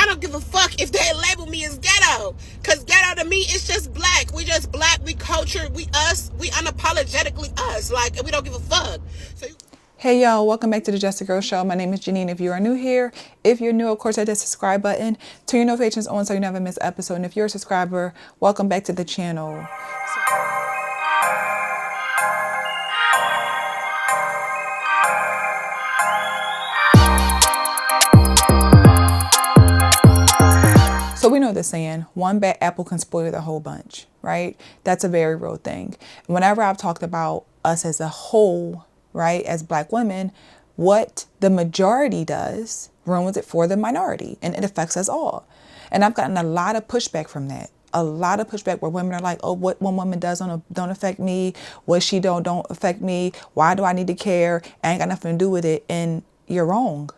I don't give a fuck if they label me as ghetto. Because ghetto to me, it's just black. We just black, we culture, we us, we unapologetically us. Like, we don't give a fuck. So Hey y'all, welcome back to the Just a Girl Show. My name is Janine. If you are new here, if you're new, of course, hit that subscribe button. Turn your notifications on so you never miss an episode. And if you're a subscriber, welcome back to the channel. So we know the saying, one bad apple can spoil the whole bunch, right? That's a very real thing. Whenever I've talked about us as a whole, right, as black women, what the majority does ruins it for the minority, and it affects us all. And I've gotten a lot of pushback from that. A lot of pushback where women are like, oh, what one woman does don't affect me. What she don't affect me. Why do I need to care? I ain't got nothing to do with it. And you're wrong.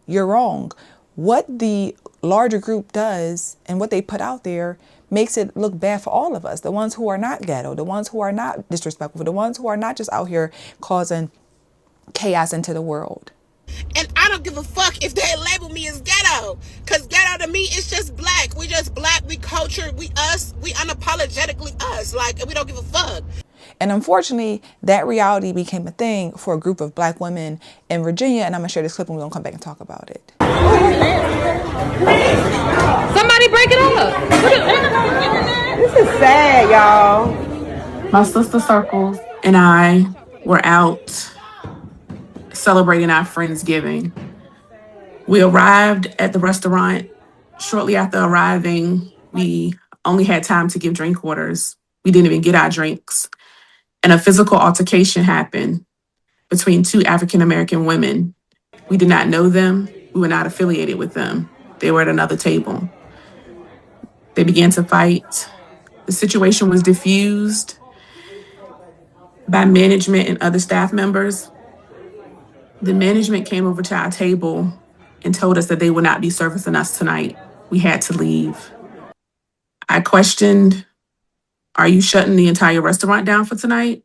You're wrong. What the larger group does and what they put out there makes it look bad for all of us. The ones who are not ghetto, the ones who are not disrespectful, the ones who are not just out here causing chaos into the world. and I don't give a fuck if they label me as ghetto. Because ghetto to me, it's just black. We just black, we culture, we us, we unapologetically us. Like, we don't give a fuck. And unfortunately, that reality became a thing for a group of black women in Virginia. And I'm going to share this clip and we're going to come back and talk about it. Somebody break it up. This is sad, y'all. My sister circles and I were out celebrating our Friendsgiving. We arrived at the restaurant. Shortly after arriving, we only had time to give drink orders. We didn't even get our drinks. And a physical altercation happened between two African-American women. We did not know them. We were not affiliated with them. They were at another table. They began to fight. The situation was diffused by management and other staff members. The management came over to our table and told us that they would not be servicing us tonight. We had to leave. I questioned, are you shutting the entire restaurant down for tonight?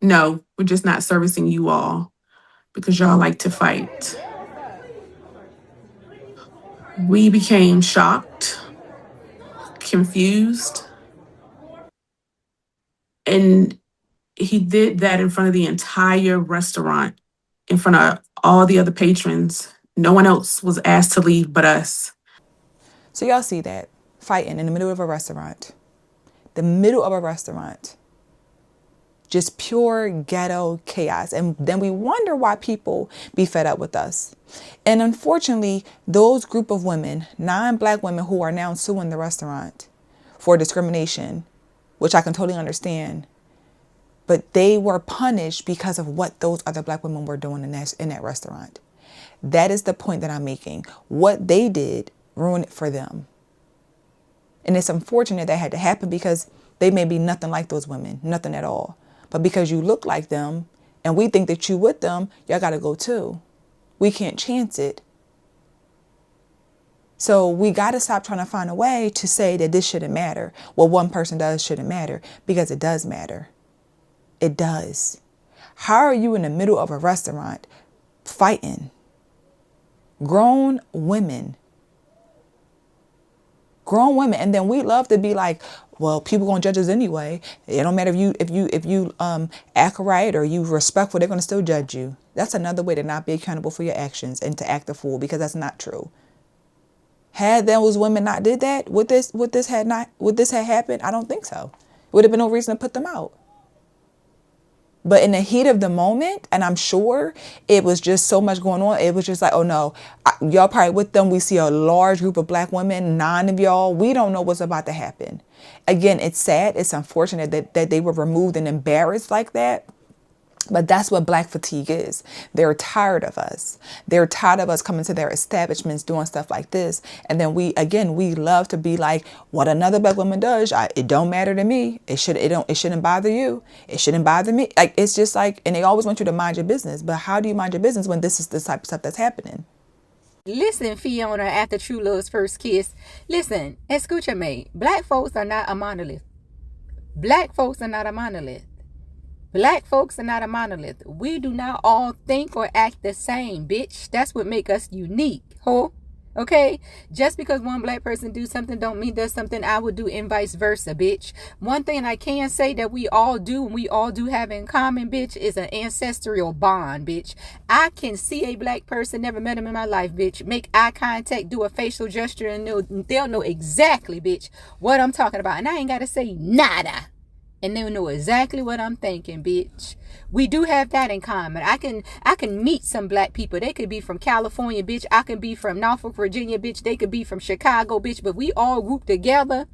No, we're just not servicing you all because y'all like to fight. We became shocked, confused, and he did that in front of the entire restaurant, in front of all the other patrons. No one else was asked to leave but us. So y'all see that fighting in the middle of a restaurant, the middle of a restaurant, just pure ghetto chaos. And then we wonder why people be fed up with us. And unfortunately, those group of women, 9 black women who are now suing the restaurant for discrimination, which I can totally understand, but they were punished because of what those other black women were doing in that restaurant. That is the point that I'm making. What they did ruined it for them. And it's unfortunate that had to happen because they may be nothing like those women, nothing at all. But because you look like them and we think that you with them, y'all got to go too. We can't chance it. So we got to stop trying to find a way to say that this shouldn't matter. What one person does shouldn't matter, because it does matter. It does. How are you in the middle of a restaurant fighting? Grown women. And then we love to be like, well, people gonna judge us anyway. It don't matter if you act right or you respectful, they're gonna still judge you. That's another way to not be accountable for your actions and to act a fool, because that's not true. Had those women not did that, would this had happened? I don't think so. Would have been no reason to put them out. But in the heat of the moment, and I'm sure it was just so much going on, it was just like, oh no, y'all probably with them. We see a large group of black women, 9 of y'all. We don't know what's about to happen. Again, it's sad. It's unfortunate that they were removed and embarrassed like that. But that's what black fatigue is. They're tired of us. They're tired of us coming to their establishments doing stuff like this. And then we love to be like, what another black woman does, it don't matter to me. It shouldn't bother you. It shouldn't bother me. Like, it's just like, and they always want you to mind your business. But how do you mind your business when this is the type of stuff that's happening? Listen, Fiona, after True Love's first kiss. Listen, escúchame. Black folks are not a monolith. Black folks are not a monolith. Black folks are not a monolith. We do not all think or act the same, bitch. That's what make us unique, ho. Okay, just because one black person do something don't mean that's something I would do, and vice versa, bitch. One thing I can say that we all do and we all do have in common, bitch, is an ancestral bond, bitch. I can see a black person, never met him in my life, bitch, make eye contact, do a facial gesture, and they'll know exactly, bitch, what I'm talking about, and I ain't gotta say nada. And they'll know exactly what I'm thinking, bitch. We do have that in common. I can meet some black people. They could be from California, bitch. I could be from Norfolk, Virginia, bitch. They could be from Chicago, bitch. But we all group together.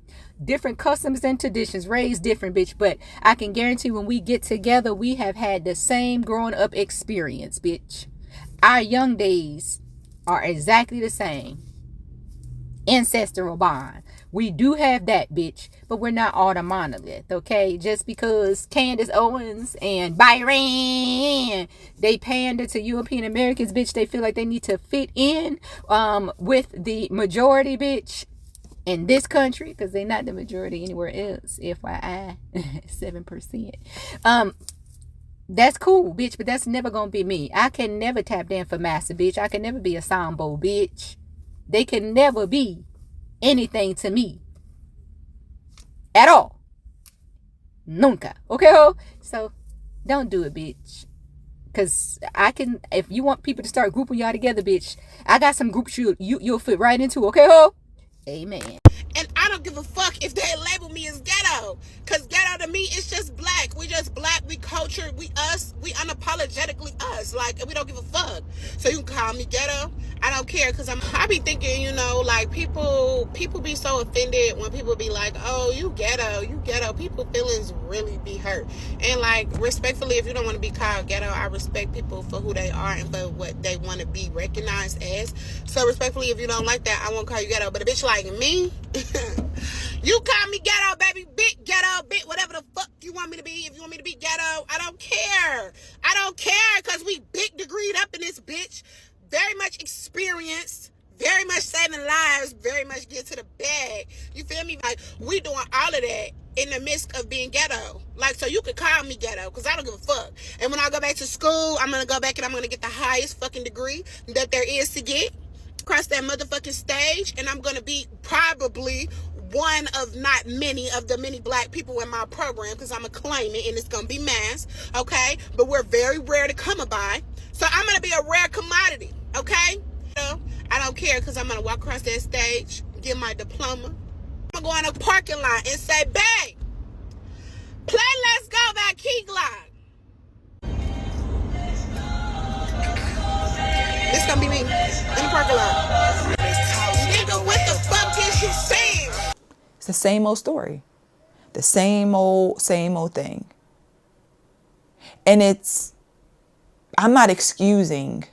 Different customs and traditions, raised different, bitch. But I can guarantee when we get together, we have had the same growing up experience, bitch. Our young days are exactly the same. Ancestral bond. We do have that, bitch, but we're not all the monolith, okay? Just because Candace Owens and Byron, they pander to European Americans, bitch, they feel like they need to fit in with the majority, bitch, in this country, because they're not the majority anywhere else, FYI, 7%. That's cool, bitch, but that's never gonna be me. I can never tap dance for massa, bitch. I can never be a sambo, bitch. They can never be anything to me at all. Nunca. Okay, ho? So don't do it, bitch. Because I can, if you want people to start grouping y'all together, bitch, I got some groups you'll fit right into. Okay, ho? Amen. And I don't give a fuck if they label me as ghetto. Because ghetto to me, it's just black. We just black. We culture. We us. We unapologetically us. Like, we don't give a fuck. So you can call me ghetto. I don't care. Because I be thinking, like, people be so offended when people be like, oh, you ghetto. People feelings really be hurt. And, like, respectfully, if you don't want to be called ghetto, I respect people for who they are and for what they want to be recognized as. So respectfully, if you don't like that, I won't call you ghetto. But a bitch like me, you call me ghetto, baby, big ghetto, big whatever the fuck you want me to be. If you want me to be ghetto, I don't care. I don't care, because we big degreed up in this bitch. Very much experienced, very much saving lives, very much get to the bag. You feel me? Like, we doing all of that in the midst of being ghetto. Like, so you could call me ghetto, because I don't give a fuck. And when I go back to school, I'm going to go back and I'm going to get the highest fucking degree that there is to get. Across that motherfucking stage, and I'm gonna be probably one of not many of the many black people in my program, because I'm gonna claim it and it's gonna be mass, okay? But we're very rare to come by, so I'm gonna be a rare commodity, okay? So I don't care, because I'm gonna walk across that stage, get my diploma. I'm gonna go in a parking lot and say, babe, play Let's Go by Key Glock. This gonna be me in the parking lot. Nigga, what the fuck is you saying? It's the same old story. The same old thing. And I'm not excusing,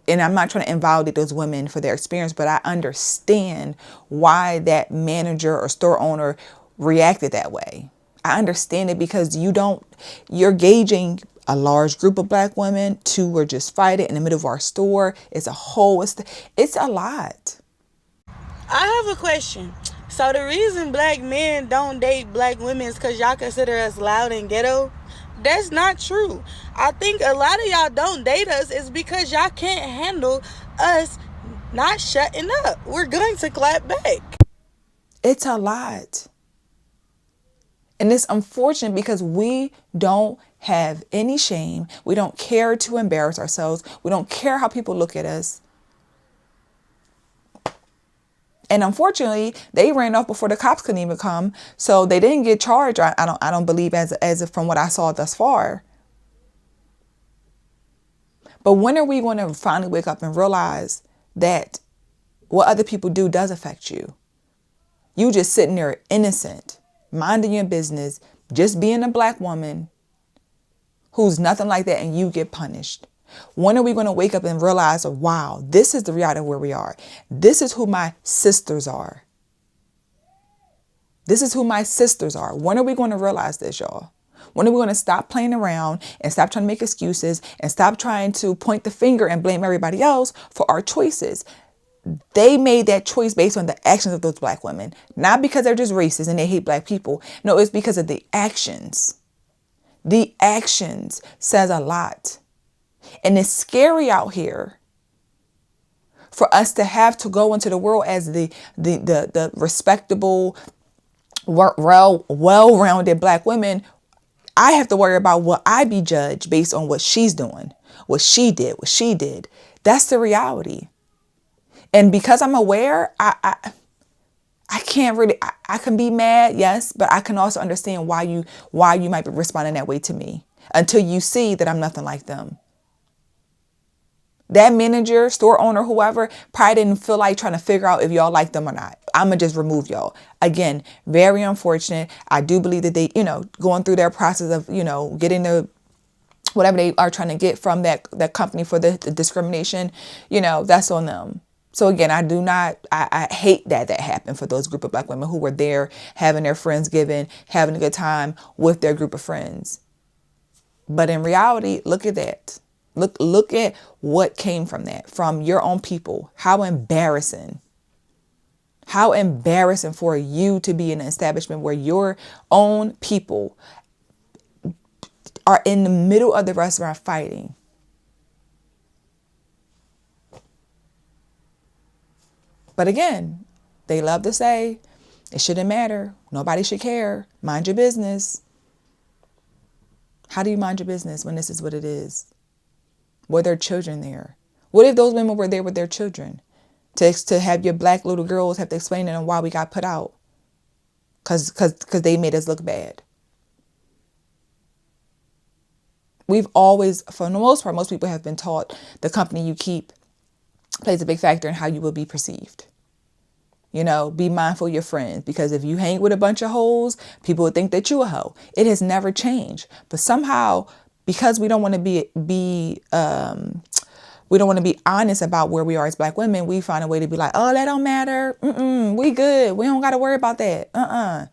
and I'm not trying to invalidate those women for their experience, but I understand why that manager or store owner reacted that way. I understand it, because you're gauging a large group of black women. Two were just fighting in the middle of our store. It's a lot. I have a question. So the reason black men don't date black women is because y'all consider us loud and ghetto? That's not true. I think a lot of y'all don't date us is because y'all can't handle us not shutting up. We're going to clap back. It's a lot. And it's unfortunate, because we don't have any shame. We don't care to embarrass ourselves. We don't care how people look at us. And unfortunately, they ran off before the cops couldn't even come. So they didn't get charged. I don't believe as from what I saw thus far. But when are we going to finally wake up and realize that what other people do does affect you? You just sitting there innocent, minding your business, just being a black woman who's nothing like that, and you get punished. When are we going to wake up and realize, wow, this is the reality of where we are? This is who my sisters are. This is who my sisters are. When are we going to realize this, y'all? When are we going to stop playing around and stop trying to make excuses and stop trying to point the finger and blame everybody else for our choices? They made that choice based on the actions of those black women, not because they're just racist and they hate black people. No, it's because of the actions. The actions says a lot. And it's scary out here For us to have to go into the world as the respectable, well-rounded black women, I have to worry about will I be judged based on what she's doing, what she did. That's the reality. And because I'm aware, I can't really, I can be mad, yes, but I can also understand why you might be responding that way to me until you see that I'm nothing like them. That manager, store owner, whoever, probably didn't feel like trying to figure out if y'all like them or not. I'm going to just remove y'all. Again, very unfortunate. I do believe that they, going through their process of, getting the whatever they are trying to get from that company for the discrimination, that's on them. So again, I hate that happened for those group of black women who were there having their Friendsgiving, having a good time with their group of friends. But in reality, look at that. Look at what came from that, from your own people. How embarrassing. How embarrassing for you to be in an establishment where your own people are in the middle of the restaurant fighting. But again, they love to say it shouldn't matter. Nobody should care. Mind your business. How do you mind your business when this is what it is? Were there children there? What if those women were there with their children? To have your black little girls have to explain to them why we got put out. Because they made us look bad. We've always, for the most part, most people have been taught the company you keep plays a big factor in how you will be perceived. Be mindful of your friends, because if you hang with a bunch of hoes, people would think that you a hoe. It has never changed. But somehow, because we don't want to be we don't want to be honest about where we are as black women, we find a way to be like, oh, that don't matter. We good. We don't got to worry about that.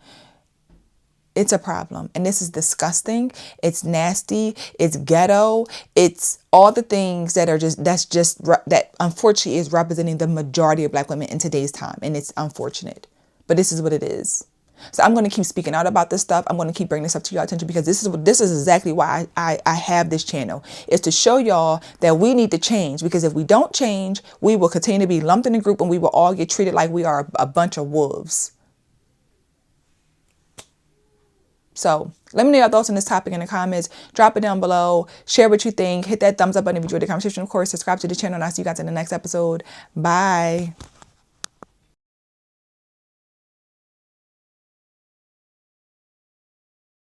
It's a problem. And this is disgusting. It's nasty. It's ghetto. It's all the things that that unfortunately is representing the majority of black women in today's time. And it's unfortunate. But this is what it is. So I'm going to keep speaking out about this stuff. I'm going to keep bringing this up to your attention, because this is exactly why I have this channel, is to show y'all that we need to change. Because if we don't change, we will continue to be lumped in a group and we will all get treated like we are a bunch of wolves. So let me know your thoughts on this topic in the comments. Drop it down below. Share what you think. Hit that thumbs up button if you enjoyed the conversation. Of course, subscribe to the channel, and I'll see you guys in the next episode. Bye.